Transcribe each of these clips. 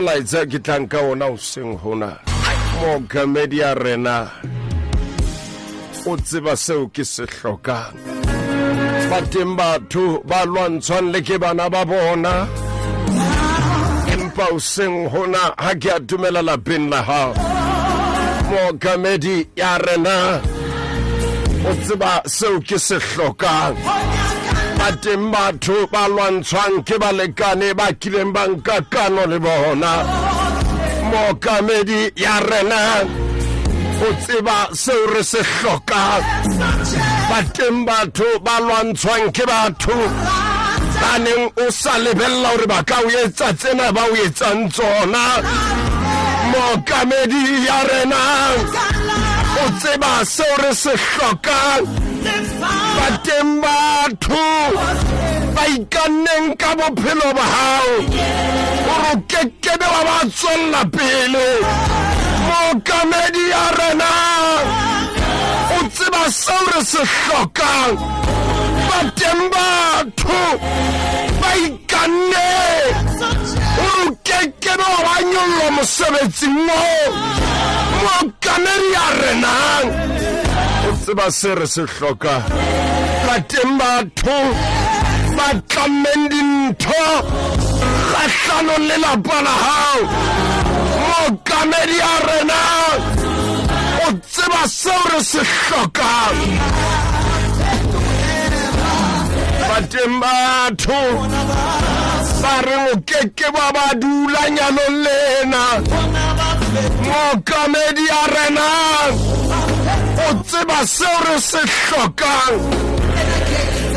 molaetsa ke tlang ka ona o seng hona Mookamedi ya rena o tseba seo ke se hlokang ba teng batho ba lwantshwang le ke bana ba bona empa o seng hona ha ke a dumela lapeng la hao Mookamedi ya rena o tseba seo ke se hlokang ba teng batho ba lwantshwang ke balekane ba kileng ba nka kano le bona Mookamedi ya rena o tseba seo re se hlokang ba teng batho ba lwantshwang ke batho ba neng o sa lebella hore ba ka o etsa tsena ba o etsang tsona Mookamedi ya rena o tseba seo re se hlokang ba teng batho ba ikanneng ka bophelo ba hao hore o kekebe wa ba tswella pele Mookamedi ya rena o tseba seo re se hlokang ba teng batho ba ikanneng hore o kekebe wa ba nyollwa mosebetsing moo Mookamedi ya rena o tseba se re se hlokang ba teng batho ba tlammeng dintho kgahlano le lapa la hao Mookamedi ya rena o tseba seo re se hlokang ba teng batho ba reng o keke ba ba dula nyalong lena Mookamedi ya rena o tseba seo re se hlokang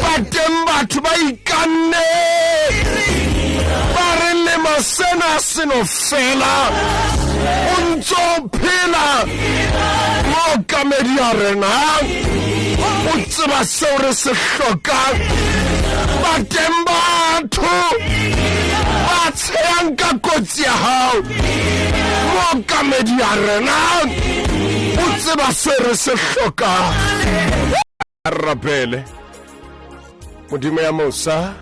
ba teng batho ba ikanne ba re lema sena seno fela o ntso phela Mookamedi ya rena o tseba seo re se hlokang ba teng batho ba tsheyang ka kotsi ya hao Mookamedi ya rena o tseba se re se hlokang rapele Modimo ya Mosa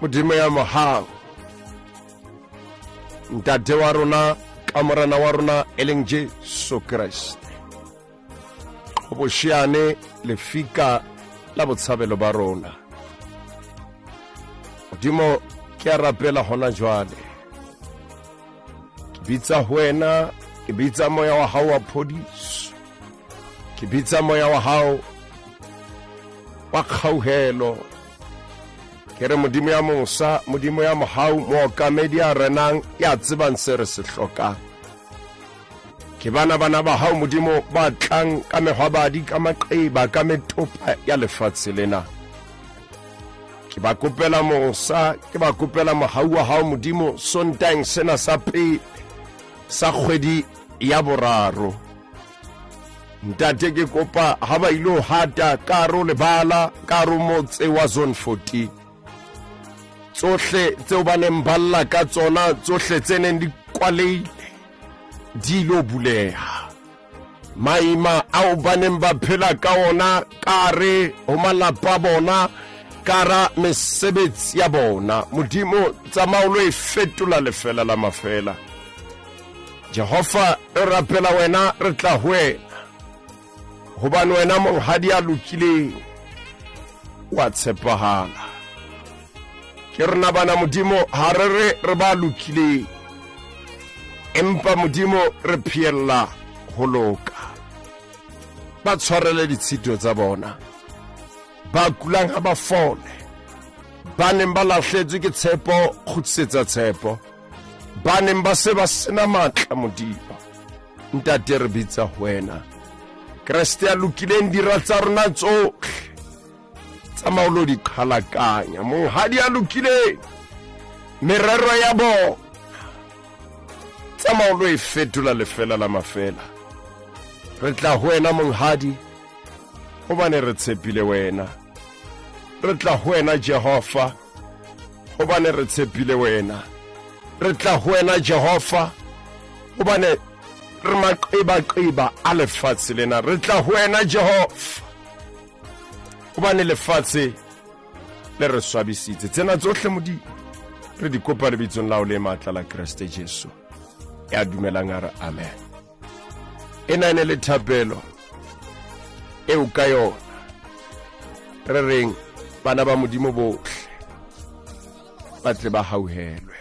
Modimo ya Mohau Ntate wa rona ka morena wa rona eleng Jesu Kriste o boshiane lefika la botshabelo ba rona Modimo ke a rapela hona jwale ke bitsa wena ke bitsa moya wa hao wa phodiso ke bitsa moya wa hao wa kgauhelo ke re Modimo ya Mosa Modimo ya Mohau Mookamedi ya renang ya tsebang se re se hlokang ke bana ba hao Modimo ba tlang ka mehwabadi ka maqeba ka metopa ya lefatshe lena ke ba kopela Mosa ke ba kopela Mohau wa hao Modimo sontang sena sa pele sa kgwedi ya boraro ntate ke kopa ha ba ilo hata karo lebala karo motse wa zone 14 tsohle tseo ba neng balla ka tsona tsohle tseneng di kwaleile di lo buleha maima ao ba neng ba phela ka ona kare ho malapa bona kara mesebetsi ya bona Modimo tsamaulo e fetola lefela la mafela Jehova re rapela wena re tla hwena hobane wena monghadi a lokileng wa tshepahala ke rena bana Modimo ha re ba lokileng empa Modimo re phiella ho loka ba tshwarele ditshito tsa bona ba kulang ha ba fole ba neng ba lahletswe ke tshepo khutsetsa tshepo ba neng ba se ba sena matla Modimo ntate re bitsa wena Kriste ya lokileng dira tsa rona tsohle tsa maolo di khalakanya monghadi ya lokileng merero ya bona tsa maolo e fetola lefela la mafela re tla wena monghadi hobane re tshepile wena re tla wena Jehova hobane re tshepile wena re tla wena Jehova hobane re maqeba a lefatshe lena re tla wena Jehova hobane lefatshe le re swabisitse tsena tsohle Modimo re di kopa le bitsong la o le matla la Kriste Jesu ya dumelang a re amen. Ena ene le thapelo e o ka yona re reng bana ba modimo bohle ba tle ba hauhelwe.